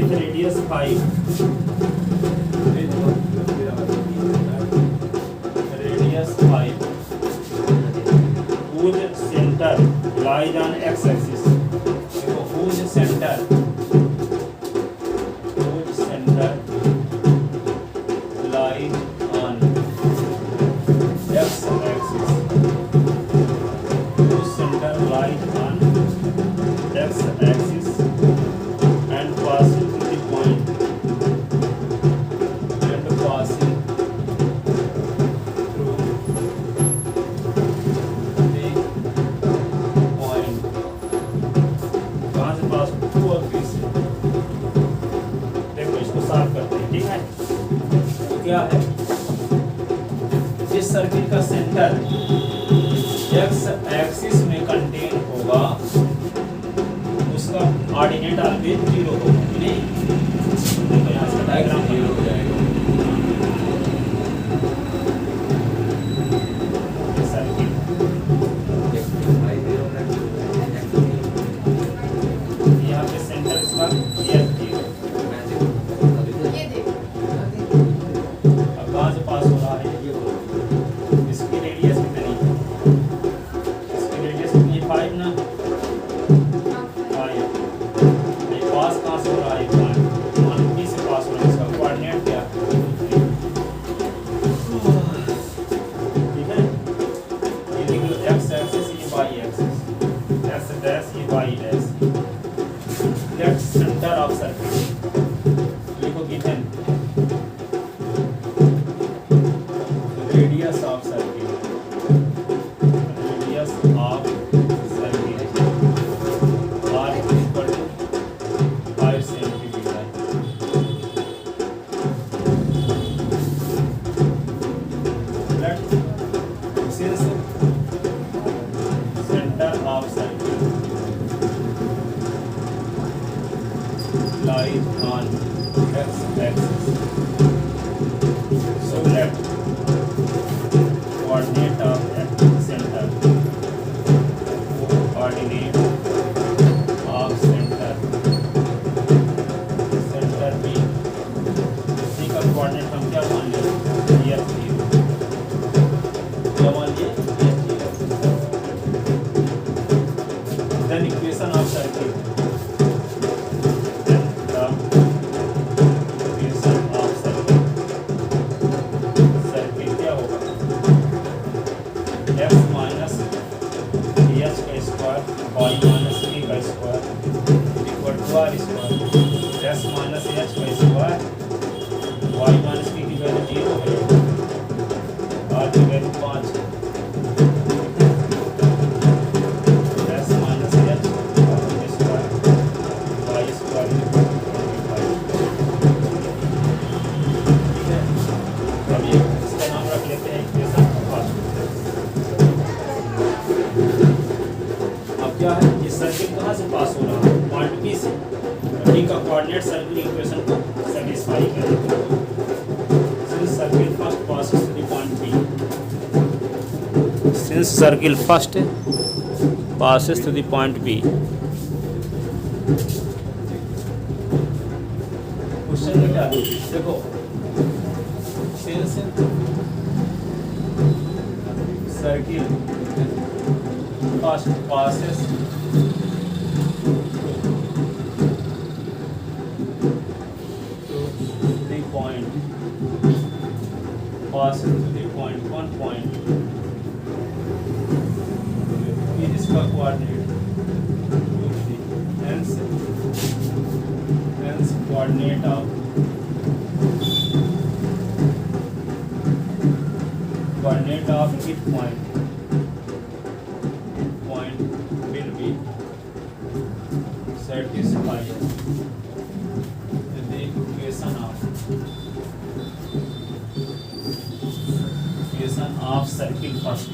with radius 5, whose center lies on x-axis. देखो whose center lies on x-axis. Whose center lies on x-axis and passing to the point and passing through the point. कहाँ से पास हुआ किससे? देखो इसको साफ करते हैं, ठीक है? तो क्या है? जिस सर्किल का सेंटर एक्स एक्सिस में कंटेन होगा उसका ऑर्डिनेट ऑलवेज 0 होगा, नहीं? देखो यहाँ से डायग्राम 0 हो जाएगा। सर्किल यहाँ पे सेंटर इसका F0। अब कहाँ से पास हो रहा है? इसकी रेडियस कितनी? इसकी रेडियस कितनी? 5 ना? 5। ये पास कहाँ से हो रहा है? पॉइंट 1 से पास हो रहा है। इसका कोऑर्डिनेट क्या है? 2, 3। ठीक है? ये लिख लो x एक्सिस, ये y एक्सिस, x डैश, ये y dash. Let centre of circle लिखो given radius of circle, radius of circle r equal to 5 centimeter. Let since center of circle lies on x axis, so let coordinate of center, coordinate of center B, C का coordinate हम क्या मान लें? F0, क्या मान लिए? F0। Then equation of circle, then the equation of circle क्या होगा? x माइनस h का स्क्वायर y माइनस k का square equal to r square, x minus h का स्क्वायर y माइनस k की वैल्यू 0 है, r की value 5 है। x minus h square y square equal to 25। ठीक है? अब ये इसका नाम रख लेते हैं इक्वेशन फर्स्ट। अब क्या है? ये सर्किल कहाँ से पास हो रहा है? पॉइंट P से। D का कोऑर्डिनेट सर्किल इक्वेशन को सेटिस्फाई करेगा। Since circle first passes to the point P, since circle first passes to the point P, question में क्या है? देखो since circle first passes to the point, passes to the point, one point, ये इसका coordinate 2, 3, hence coordinate of each point will be satisfied with the equation of circle first.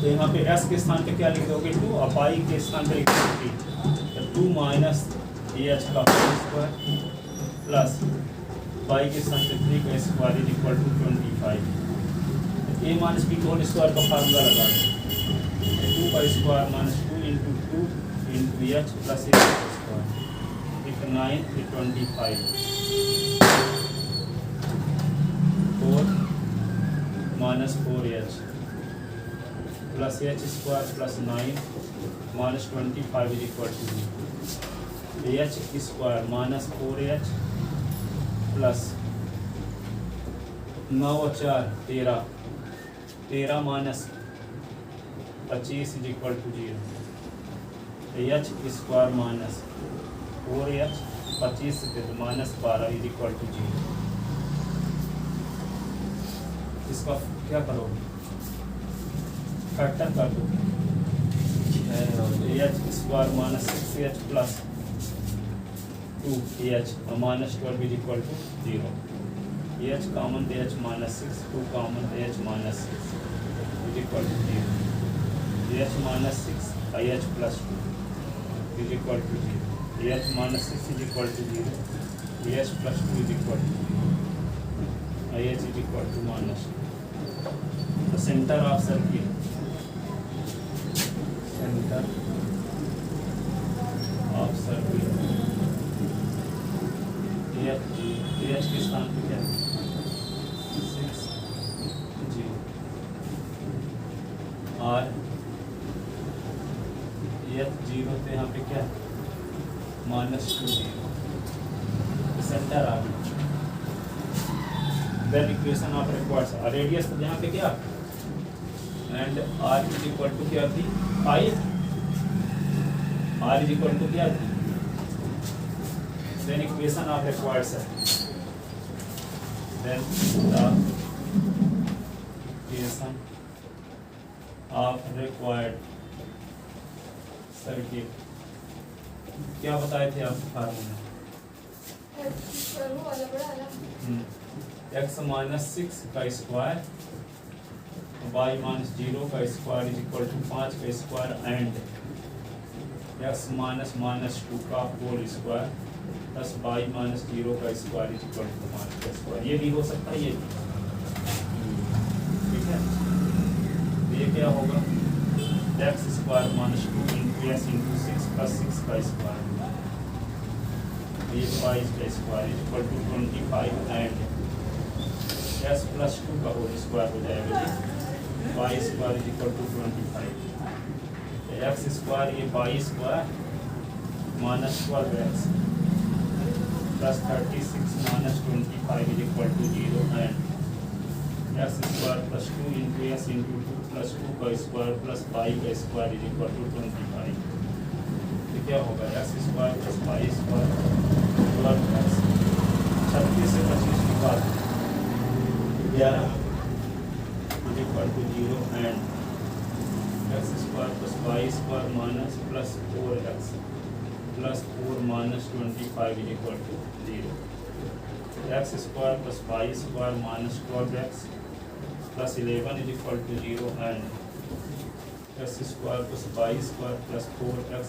तो यहाँ पे s के स्थान पे क्या लिख दोगे? 2, और पाई के स्थान पे लिख दोगे 2 माइनस h का स्क्वायर प्लस पाई के स्थान पे 3 का square is equal to 25। a minus B whole square का फार्मूला लगा दो। 2 का square minus 2 into 2 into H plus H square, एक 9 फिर 25 4 minus 4h plus H square plus 9 minus 25 is equal to H square minus 4h plus 9 और 4 13 13 minus 25 is equal to 0, H square minus 4h 25 से minus 12 is equal to 0। इसका क्या करोगे, factor कर दो, H square minus 6h plus 2h minus 12 is equal to 0, H common H minus 6 2 common H minus 6 is equal to 0, H minus 6 I H plus 2 is equal to 0, H minus 6 is equal to 0, H plus 2 is equal to 0, I H is equal to minus 2। तो centre of circle, centre of circle H के स्थान पे क्या है 6 0 और H 0 तो यहाँ पे क्या माइनस 2 0, सेंटर आ गया। Then equation of required radius तो यहाँ पे क्या and R is equal to क्या थी 5, आर इज इक्वल टू क्या थी, then equation of required circuit, then the equation of required circuit क्या बताए थे आप फार्मूला, x माइनस 6 का स्क्वायर y माइनस 0 का स्क्वायर इज इक्वल टू 5 का square and x minus minus 2 का whole square plus y minus 0 का square is equal to 5 का स्क्वायर। ये भी हो सकता है, ये भी ठीक है। तो ये क्या होगा x square minus 2 into S into 6 plus 6 का स्क्वायर, ये 5 का square is equal to 25 and s plus 2 का होल स्क्वायर हो जाएगा जी, y square is equal to 25, x square ये y square minus 12x plus 36 minus 25 is equal to 0 and x square plus 2 into S into 2 plus 2 का square plus Y का square is equal to 25। तो क्या होगा x square plus Y square 12x 36 से 25 के बाद 11 is equal to 0 and x square plus Y square minus plus 4x plus 4 minus 25 is equal to 0, x square plus Y square minus 12x plus 11 is equal to 0 and x square plus Y square plus 4x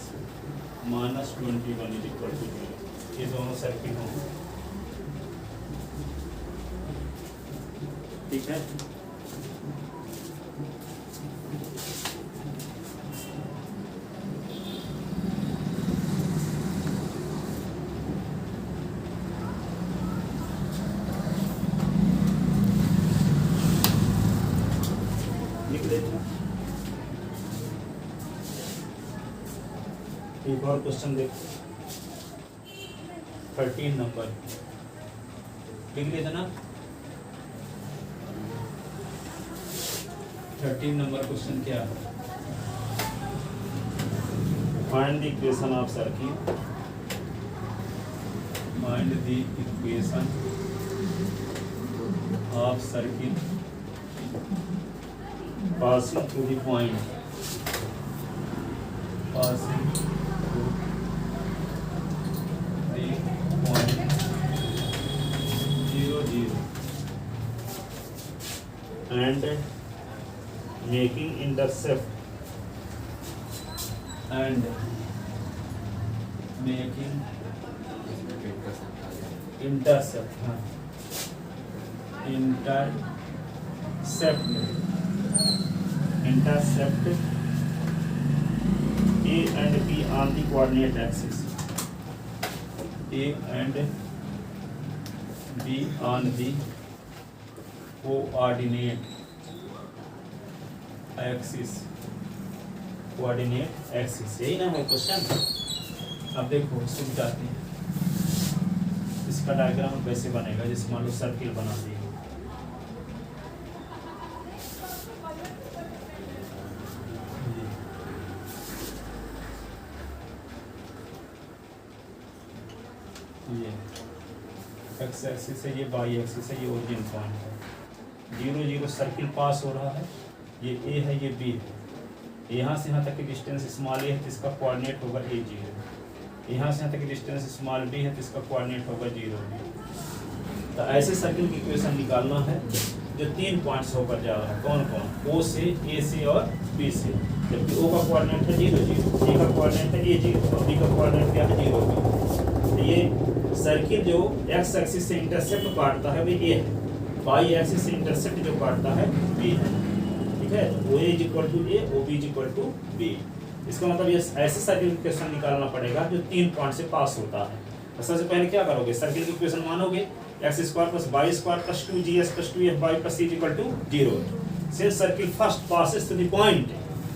minus 21 is equal to 0। ये दोनों circuit होंगे, ठीक है। एक और question देखो 13 number लिख लिया था ना, 13 नंबर क्वेश्चन क्या है, find the equation of circuit, find the equation of circuit passing to the point, passing to the point 0 0 and making intercept and making intercept intercept A and B on the coordinate axis. A and B on the coordinate axis. Coordinate axis, यही ना है question. अब देखो समझाते हैं इसका diagram कैसे बनेगा। जैसे मान लो सर्किल बना दिए, ये एक्स एक्सिस है, ये वाई एक्सिस है, ये ओरिजिन पॉइंट है। 0 0 सर्किल पास हो रहा है, ये ए है, ये बी है। यहाँ से यहाँ तक की डिस्टेंस स्मॉल ए है तो इसका कोऑर्डिनेट होगा A0। यहाँ से यहाँ तक की डिस्टेंस स्मॉल बी है तो इसका कोऑर्डिनेट होगा 0। तो ऐसे सर्किल की इक्वेशन निकालना है जो 3 पॉइंट्स होकर जा रहा है। कौन कौन? O से, A से और B से। जबकि O का कोऑर्डिनेट है 0 0, A का कोऑर्डिनेट है A0 और B का कोऑर्डिनेट क्या है 0 0। तो ये सर्किल जो एक्स एक्सिस से इंटरसेप्ट काटता है वो A है, वाई एक्सिस से इंटरसेप्ट जो काटता है B है। ठीक है, तो OA equal to A, OB equal to B। इसका मतलब ये ऐसे सर्किल की इक्वेशन निकालना पड़ेगा जो 3 पॉइंट से पास होता है। तो सबसे पहले क्या करोगे, सर्किल की इक्वेशन मानोगे x² + y² + 2gs + 2fy + c equal to 0। Since circle first passes to the point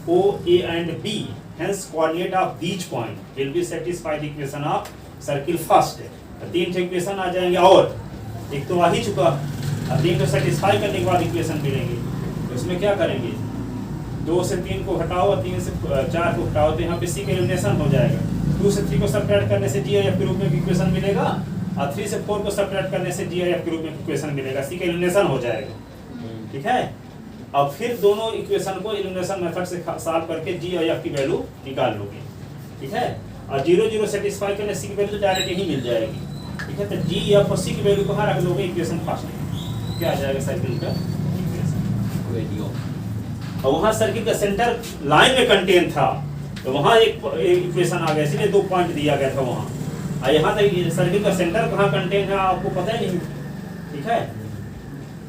O, A and B, hence coordinate of each point will be satisfy the equation of circle first। तो 3 equation आ जाएंगे और एक तो आ ही चुका, अब 3 को satisfy करने के बाद इक्वेशन मिलेंगे। तो इसमें क्या करेंगे, 2 से 3 को हटाओ और 3 से 4 को हटाओ तो यहाँ पे C का एलिमिनेशन हो जाएगा। 2 से 3 को सब्ट्रैक्ट करने से G और F के रूप में इक्वेशन मिलेगा और 3 से 4 को सब्ट्रैक्ट करने से G और F के रूप में इक्वेशन मिलेगा। C का एलिमिनेशन हो जाएगा। ठीक है, अब फिर दोनों इक्वेशन को एलिमिनेशन मेथड से सॉल्व करके G और F की वैल्यू निकाल लोगे। ठीक है, और 0 0 सेटिस्फाई करने C की वैल्यू तो डायरेक्ट ही मिल जाएगी। ठीक है, तो G, F और C की वैल्यू कहाँ रख लोगे, इक्वेशन फर्स्ट। क्या आ जाएगा सर्किल का और वहां सर्किल का सेंटर लाइन में कंटेन था तो वहां एक इक्वेशन आ गया, इसलिए 2 पॉइंट दिया गया था वहां। और यहाँ तक सर्किल का सेंटर कहाँ कंटेन है आपको पता ही नहीं। ठीक है,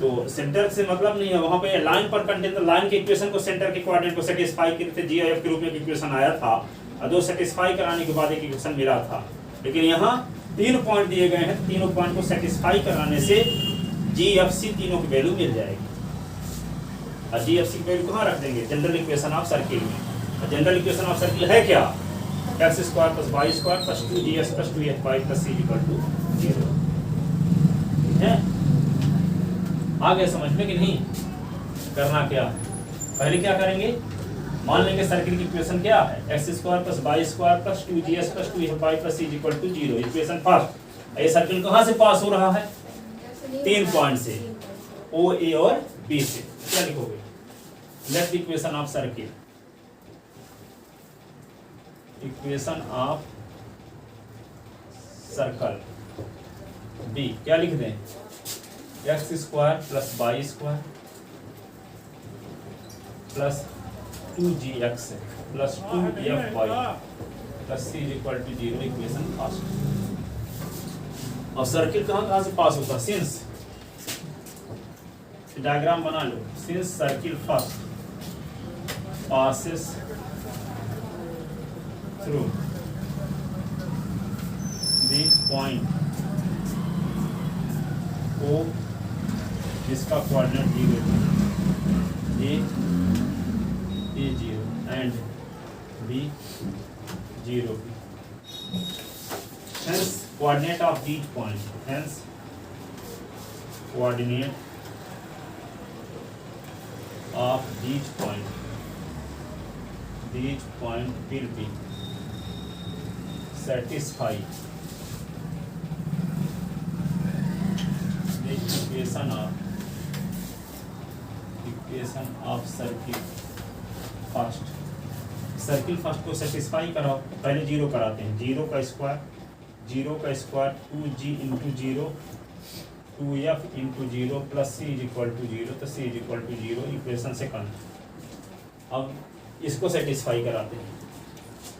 तो सेंटर से मतलब नहीं है, वहां पे लाइन पर कंटेन, तो लाइन के इक्वेशन को सेंटर के कोऑर्डिनेट को सेटिस्फाई करते G और F के रूप में इक्वेशन आया था और 2 सेटिस्फाई कराने के बाद एक इक्वेशन मिला था। लेकिन यहाँ 3 पॉइंट दिए गए हैं, तीनों पॉइंट को सेटिस्फाई कराने से G, F, C तीनों की वैल्यू मिल जाएगी। और G, F, C की वैल्यू कहाँ रख देंगे, जनरल इक्वेशन ऑफ सर्किल में। जनरल इक्वेशन ऑफ सर्किल है क्या, x² + y² + 2gs + 2fy + c equal to 0। ठीक है, आ गया समझ में कि नहीं? करना क्या, पहले क्या करेंगे, मान लेंगे सर्किल की इक्वेशन क्या है, x² + y² + 2gs + 2fy + c equal to 0। Equation first. ये सर्किल कहाँ से पास हो रहा है, 3 पॉइंट से, O, A और B से। क्या लिखोगे, let the equation of circle, equation of circle B क्या लिख दें, x² + y² + 2gx + 2fy + c equal to 0। Equation first. और सर्किल कहाँ से पास होता है, सिंस, डायग्राम बना लो, since circle first passes through the point O जिसका coordinate 0 A0 and B0। Hence coordinate of each point, hence coordinate of each point will be satisfy the equation of circle first। Circle first को satisfy कराओ, पहले 0 कराते हैं, 0 का square 2g × 0 2f × 0 + c equal to 0। तो c equal to 0 equation second. अब इसको satisfy कराते हैं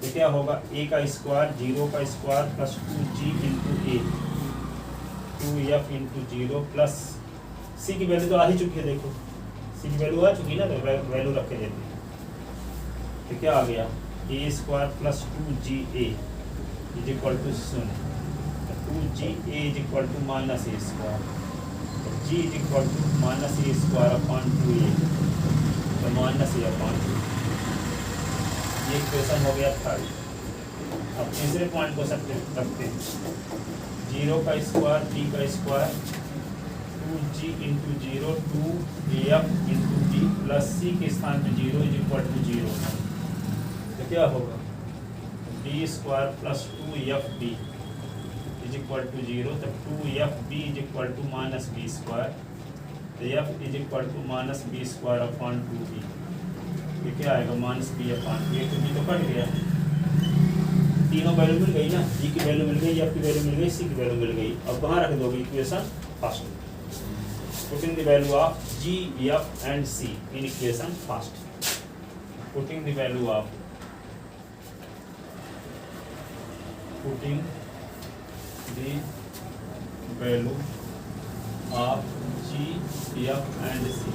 तो क्या होगा, a का स्क्वायर 0 का square + 2g × a 2f × 0 + c की वैल्यू तो आ ही चुकी है। देखो c की वैल्यू आ चुकी है ना, तो वैल्यू रख के देते हैं तो क्या आ गया, a square plus 2GA is equal to 0, 2GA is equal to minus a square, g is equal to minus a square upon 2A, तो माइनस ए अपॉन 2। ये इक्वेशन हो गया थर्ड। अब तीसरे पॉइंट को रखते हैं, 0 का स्क्वायर टी का square 2G into 0 2AF into T plus C के स्थान पे 0 इज इक्वल टू 0, तो क्या होगा d square plus 2FB is equal to 0, तो 2FB is equal to minus b square, तो F is equal to minus b square upon 2B, ये क्या आएगा माइनस बी अपॉन 2, तो बी तो कट गया, तीनों वैल्यू मिल गई ना, जी की वैल्यू मिल गई, एफ की वैल्यू मिल गई, सी की वैल्यू मिल गई। अब कहाँ रख दोगे equation first, putting the value of G F and C in equation first, putting the value of G F and C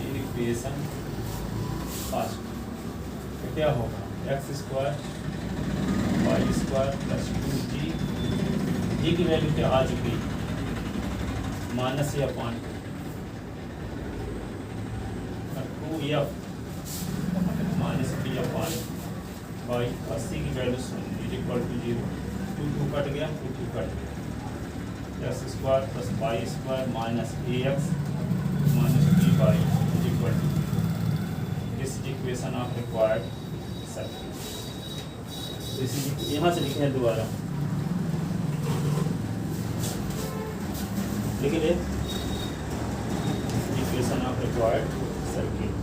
in equation first, तो क्या होगा x square Y square plus 2G, G की value क्या आ चुकी minus या upon 2F minus B upon Y, और C की value is equal to 0, 2 cut गया, 2 कट गया, X square plus Y square minus AX minus BY is equal to, this is equation of required circuit. यहाँ से लिखे हैं दोबारा, लिख ले इक्वेशन ऑफ रिक्वायर्ड सर्किट।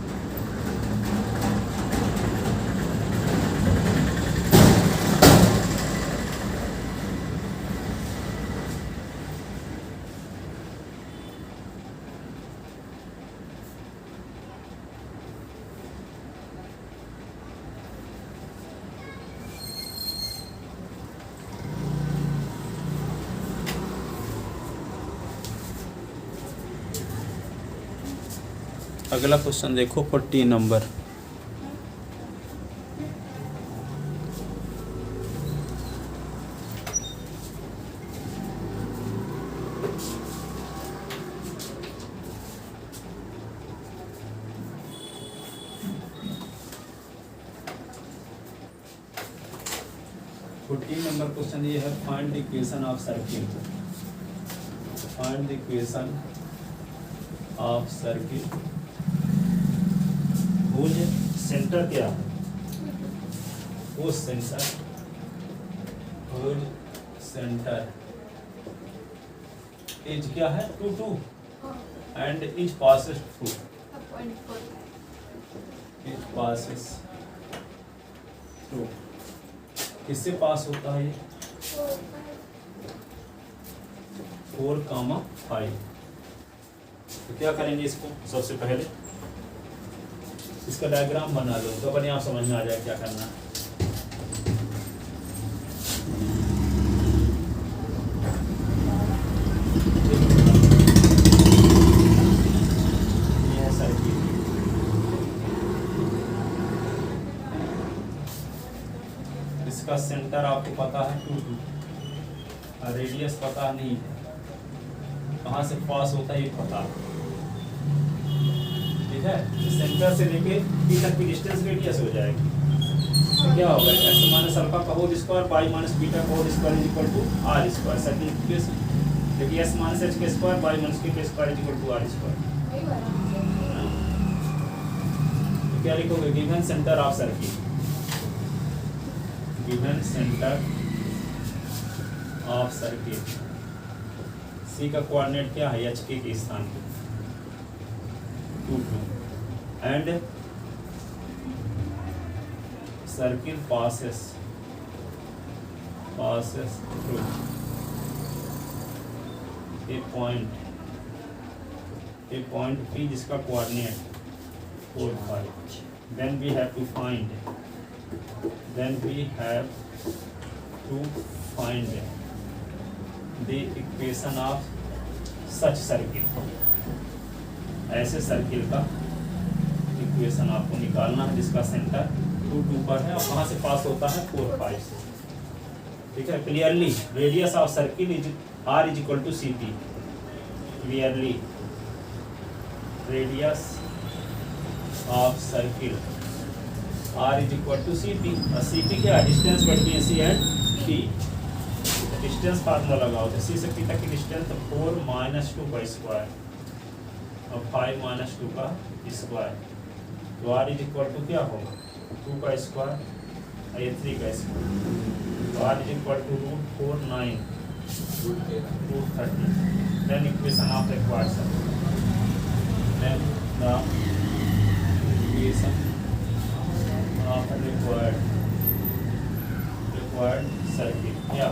अगला क्वेश्चन देखो 40 नंबर, क्वेश्चन ये है, find the equation of circuit, find the equation of circuit भूज सेंटर क्या है, वो सेंटर भूज सेंटर एज क्या है 2 and is passes through, is passes through, किससे पास होता है ये 4,5। तो क्या करेंगे इसको, सबसे पहले इसका डायग्राम बना लो तो अपने आप समझ में आ जाए क्या करना है। ये सर्किट, इसका सेंटर आपको पता है 2 और रेडियस पता नहीं है, कहाँ से पास होता है ये पता, ठीक है। सेंटर से लेके पी तक की डिस्टेंस रेडियस हो जाएगी, तो क्या होगा एक्स माइनस अल्फा का whole square by minus beta का whole square is equal to are square, circle देखिए एस माइनस एच के square by minus K square is equal to are square. तो क्या लिखोगे, given centre of circuit, given centre of circuit, C का coordinate क्या है H के स्थान पे 2 and circle passes through a point P जिसका coordinate 4, 5, then we have to find the equation of such circuit, ऐसे सर्किल का इक्वेशन आपको निकालना है जिसका सेंटर 2 पर है और कहाँ से पास होता है 4 5 से। ठीक है, clearly radius of circle is r is equal to c p. Clearly radius of circle r is equal to c p. और सी पी क्या है? Distance between c and p. Distance formula लगाओ तो सी से पी तक की distance तो 4 - 2 का स्क्वायर और 5 - 2 का स्क्वायर। तो आर इज इक्वल टू क्या होगा? 2 का स्क्वायर और ये 3 का स्क्वायर। तो r is equal to √4 9 √30। Then equation of required circuit. Then the equation of required circuit क्या?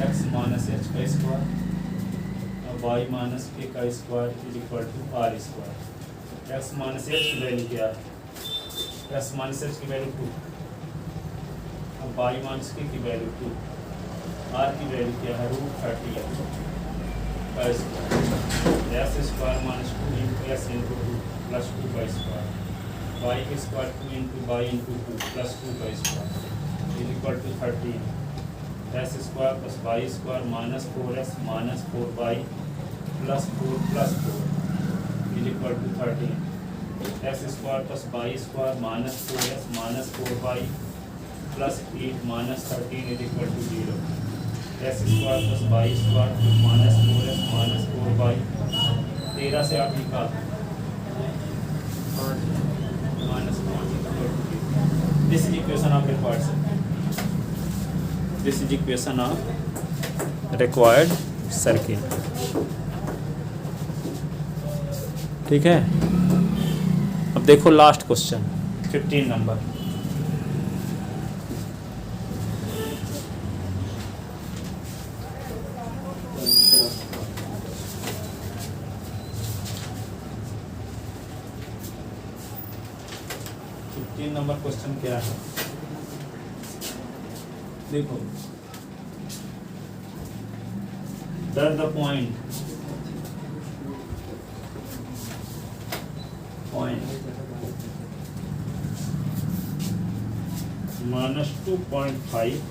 x - h का स्क्वायर और y - k का square is equal to are square. x - h की वैल्यू क्या है? x - h की value 2 और y - k की वैल्यू 2। r की वैल्यू क्या है? √30 का स्क्वायर। x स्क्वायर - 2 × s × 2 + 2 का स्क्वायर। y के स्क्वायर 2 × y × 2 + 2 का square is equal to 13। s square + y square - 4s - 4y + 4 + 4 is equal to 13। s square + y square - 4s - 4y + 8 - 13 is equal to 0। s square + y square - 4s - 4y 13 से आप निकाल -5 equal to 0। This is equation of required circuit. This is equation of required circuit. ठीक है, अब देखो last question 15 number. Number question क्या है? देखो, does the point -2.5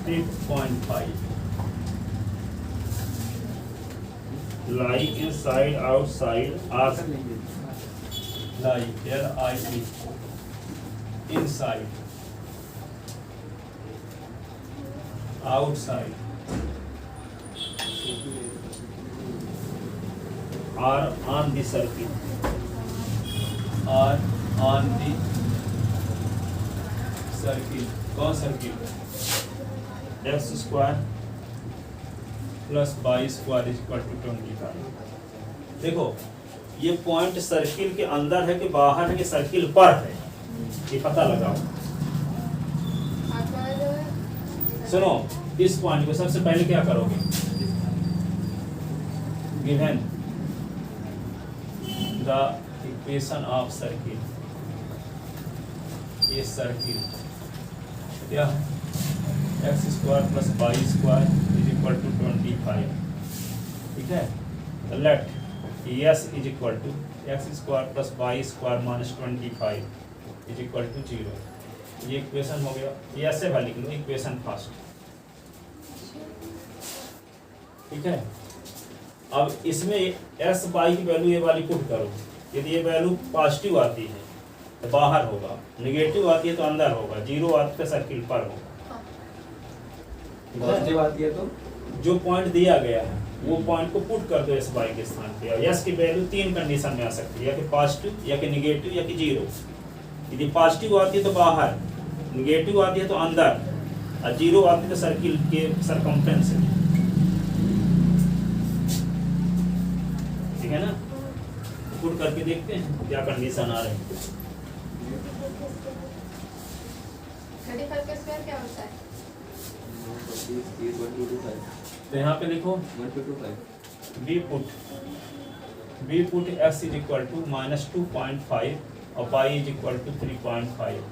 3.5 lie inside outside or lie LIE inside outside or on the circuit कौन circle? x square + y square is equal to 25। देखो, ये पॉइंट सर्किल के अंदर है कि बाहर है कि सर्किल पर है, ये पता लगाओ। सुनो, इस पॉइंट को सबसे पहले क्या करोगे? Given the equation of circle. ये सर्किल क्या है? x square + y square is equal to 25। ठीक है, तो let s is equal to x square + y square - 25 is equal to 0। ये इक्वेशन हो गया। ये ऐसे वाली लिखेंगे इक्वेशन फर्स्ट। ठीक है, अब इसमें s y की वैल्यू ये वाली पुट करो। यदि ये वैल्यू पॉजिटिव आती है तो बाहर होगा, नेगेटिव आती है तो अंदर होगा, 0 आती है सर्किल पर होगा। पॉजिटिव आती है तो जो पॉइंट दिया गया है वो पॉइंट को पुट कर दो s y के स्थान पे। और s की वैल्यू 3 कंडीशन में आ सकती है, या कि पॉजिटिव, या कि नेगेटिव, या कि 0। यदि पॉजिटिव आती है तो बाहर, नेगेटिव आती है तो अंदर, और 0 आती है तो सर्किल के सरकमफ्रेंस है। ठीक है ना? पुट करके देखते हैं क्या कंडीशन आ रही है। 35 का स्क्वायर क्या होता है? तो यहाँ पे लिखो 125। बी put x is equal to -2.5 और y इज इक्वल टू 3.5।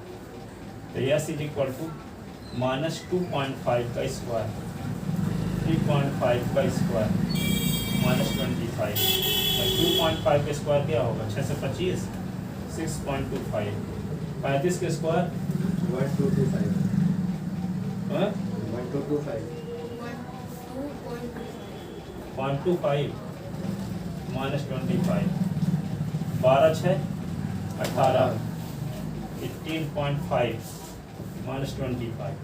तो s इज इक्वल टू -2.5 का स्क्वायर 3.5 का स्क्वायर -25। 2.5 का स्क्वायर क्या होगा? 6 से 25 6.25। 35 के स्क्वायर 1225 हाँ? 1225 0.25 -25। 12 6 18 18.5 -25।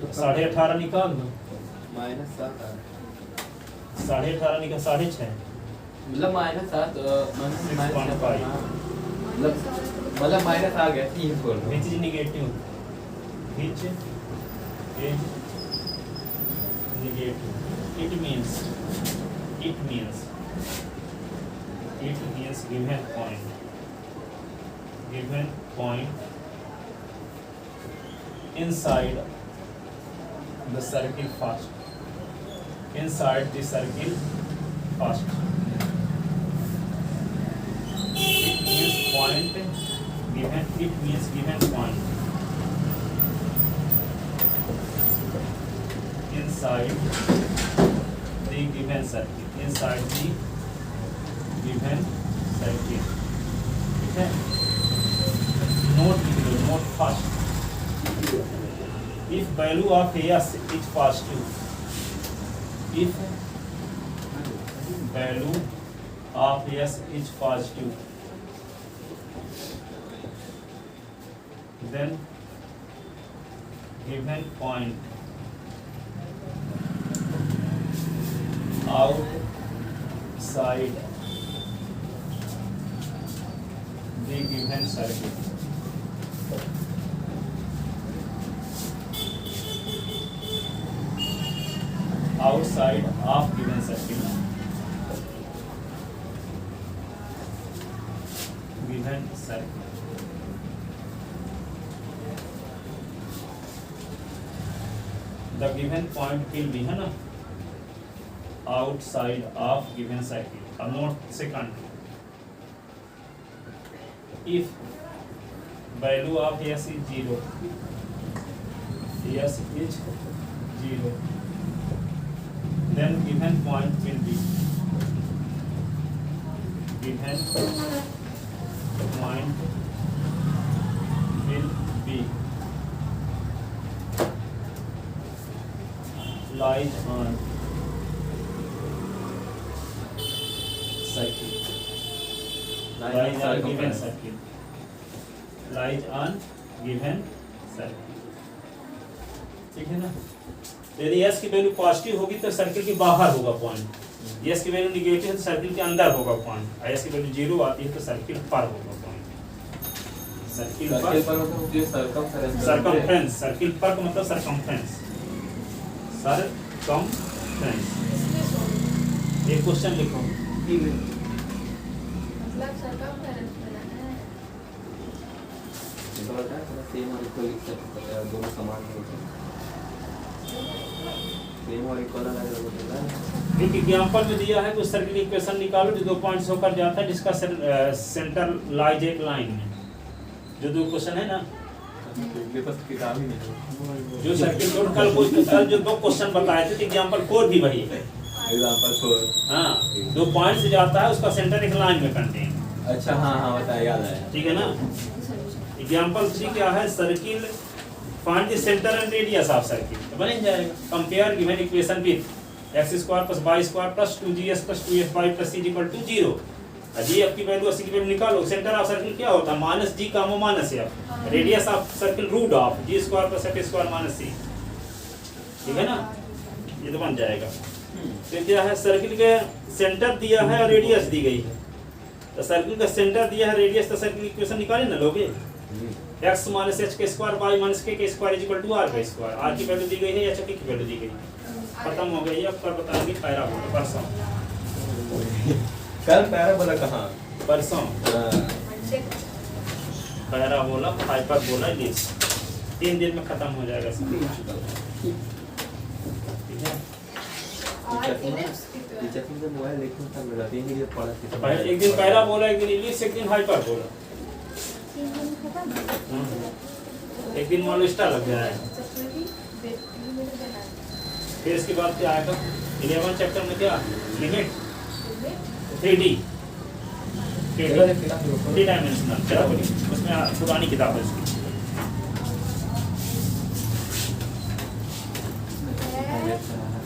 18.5 निकाल दो। -7 -18.5 निकाल 6.5 मतलब -7 6.5। मतलब माइनस आ गया 3 बोल रहा which is negative, which is negative, it means given point inside the circle first, inside the circle first. It means point given, it means given point inside the given circle, inside the given circle. ठीक है? Note लिख लो, note first. If value of S is positive, if value of S is positive, then given point outside the given circle, outside of given circle, given circle. The given point will be है ना outside of given circle. अब note second. If value of S is 0, S is 0, then given point will be lies on circle, lies on given circle, lies on given circle. ठीक है ना? यदि S की value positive होगी तो circle के बाहर होगा पॉइंट, S की वैल्यू निगेटिव है तो सर्किल के अंदर होगा पॉइंट, S की वैल्यू 0 आती है तो सर्किल पर होगा पॉइंट। सर्किल पर मतलब जो सरकमफ्रेंस, सर्किल पर का मतलब सरकमफ्रेंस, सरकमफ्रेंस। एक क्वेश्चन लिखो। मतलब circumference बनाना है। तो बता सेम और इक्वल लिख सकते हैं, दोनों समान होते हैं। सेम और इक्वल अलग अलग होते हैं। एक एग्जांपल में दिया है, कुछ सर्किल इक्वेशन निकालो जो 2 पॉइंट्स होकर जाता है, जिसका सेंटर लाइज एक लाइन में। जो 2 क्वेश्चन है ना, मेरे पास किताब ही नहीं है। जो सर्किल कल जो 2 क्वेश्चन बताए थे, एग्जांपल 4 भी वही है। एग्जांपल 4 हाँ, 2 पॉइंट से जाता है, उसका सेंटर एक लाइन में कंटेन। अच्छा हाँ बताया, याद आया। ठीक है ना? एग्जांपल 3 क्या है? Circle find the centre and radius of circle. तो बन जाएगा compare given equation with x² + y² + 2gs + 2fy + c = 0। जी आपकी वैल्यू 80 की वैल्यू निकालो। सेंटर ऑफ सर्किल क्या होता है? -g कामो -f। Radius of circle √g² + f² - c। ठीक है ना? ये तो बन जाएगा। तो क्या है? सर्किल के सेंटर दिया है और रेडियस दी गई है। तो सर्किल का सेंटर दिया है, रेडियस, तो सर्किल इक्वेशन निकाले ना लोगे। x - h² y - k² = r²। r की वैल्यू दी गई है, h की वैल्यू दी गई है। खत्म हो गई। अब कर बताएंगे पैराबोला परसों। कल पैराबोला कहाँ? परसों पैराबोला, हाइपरबोला, इलिप्स 3 दिन में खत्म हो जाएगा सब। ठीक है? और ellipse की तो है। टीचर से मोबाइल देखो तब मेरा 3 वीडियो पढ़ा तो एक दिन पैराबोला, एक दिन इलिप्स, एक दिन हाइपरबोला। 3 दिन खत्म। एक दिन मान लो स्टार लग जाएगा। फिर इसके बाद क्या आएगा? 11 चैप्टर में क्या? लिमिट। 3D चलो देखते हैं 3 डायमेंशनल चलो उसमें पुरानी किताब है उसकी है